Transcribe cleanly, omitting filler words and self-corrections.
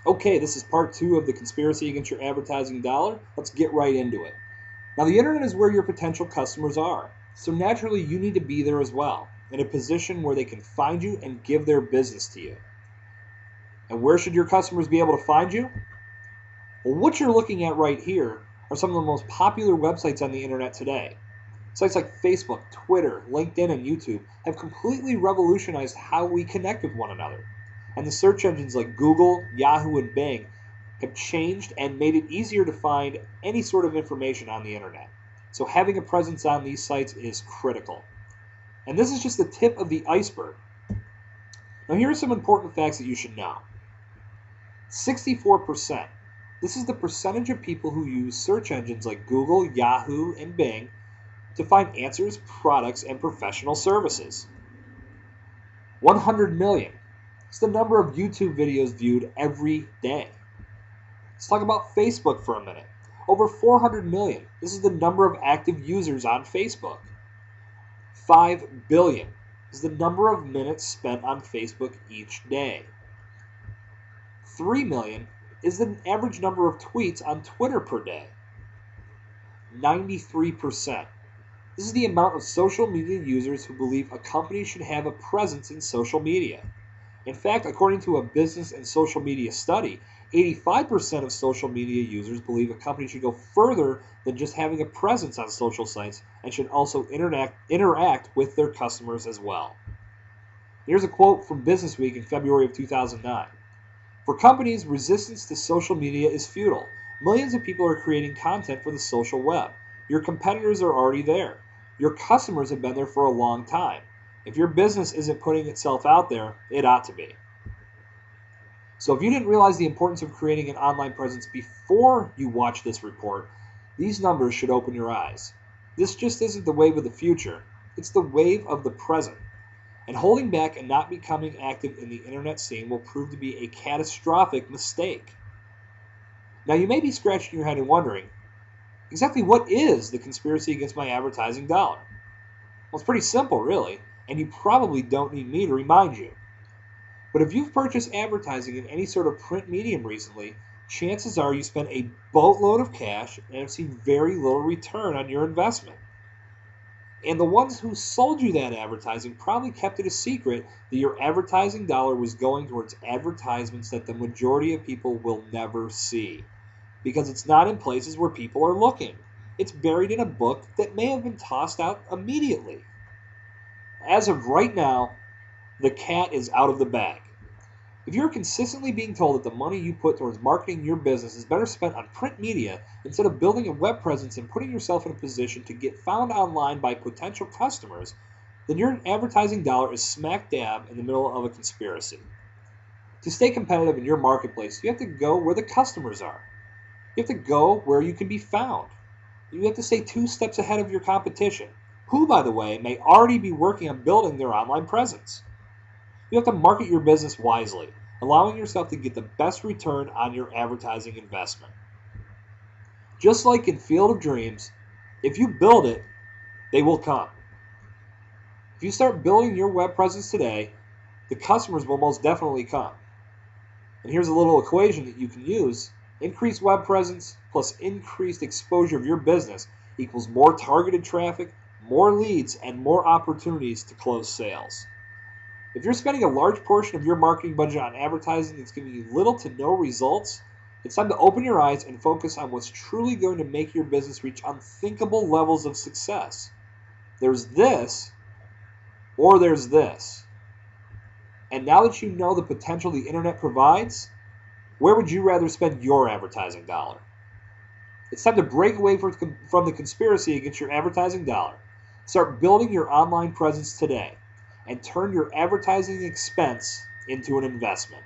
Okay, this is part two of the conspiracy against your advertising dollar. Let's get right into it. Now, the internet is where your potential customers are, so naturally you need to be there as well, in a position where they can find you and give their business to you. And where should your customers be able to find you? Well, what you're looking at right here are some of the most popular websites on the internet today. Sites like Facebook, Twitter, LinkedIn, and YouTube have completely revolutionized how we connect with one another. And the search engines like Google, Yahoo, and Bing have changed and made it easier to find any sort of information on the internet. So having a presence on these sites is critical. And this is just the tip of the iceberg. Now, here are some important facts that you should know. 64%. This is the percentage of people who use search engines like Google, Yahoo, and Bing to find answers, products, and professional services. 100 million. It's the number of YouTube videos viewed every day. Let's talk about Facebook for a minute. Over 400 million. This is the number of active users on Facebook. 5 billion is the number of minutes spent on Facebook each day. 3 million is the average number of tweets on Twitter per day. 93%. This is the amount of social media users who believe a company should have a presence in social media. In fact, according to a business and social media study, 85% of social media users believe a company should go further than just having a presence on social sites and should also interact with their customers as well. Here's a quote from Businessweek in February of 2009. For companies, resistance to social media is futile. Millions of people are creating content for the social web. Your competitors are already there. Your customers have been there for a long time. If your business isn't putting itself out there, it ought to be. So if you didn't realize the importance of creating an online presence before you watch this report, these numbers should open your eyes. This just isn't the wave of the future, it's the wave of the present. And holding back and not becoming active in the internet scene will prove to be a catastrophic mistake. Now you may be scratching your head and wondering, exactly what is the conspiracy against my advertising dollar? Well, it's pretty simple, really, and you probably don't need me to remind you. But if you've purchased advertising in any sort of print medium recently, chances are you spent a boatload of cash and have seen very little return on your investment. And the ones who sold you that advertising probably kept it a secret that your advertising dollar was going towards advertisements that the majority of people will never see. Because it's not in places where people are looking. It's buried in a book that may have been tossed out immediately. As of right now, the cat is out of the bag. If you're consistently being told that the money you put towards marketing your business is better spent on print media instead of building a web presence and putting yourself in a position to get found online by potential customers, then your advertising dollar is smack dab in the middle of a conspiracy. To stay competitive in your marketplace, you have to go where the customers are. You have to go where you can be found. You have to stay 2 steps ahead of your competition, who, by the way, may already be working on building their online presence. You have to market your business wisely, allowing yourself to get the best return on your advertising investment. Just like in Field of Dreams, if you build it, they will come. If you start building your web presence today, the customers will most definitely come. And here's a little equation that you can use. Increased web presence plus increased exposure of your business equals more targeted traffic, more leads, and more opportunities to close sales. If you're spending a large portion of your marketing budget on advertising that's giving you little to no results, it's time to open your eyes and focus on what's truly going to make your business reach unthinkable levels of success. There's this, or there's this. And now that you know the potential the internet provides, where would you rather spend your advertising dollar? It's time to break away from the conspiracy against your advertising dollar. Start building your online presence today and turn your advertising expense into an investment.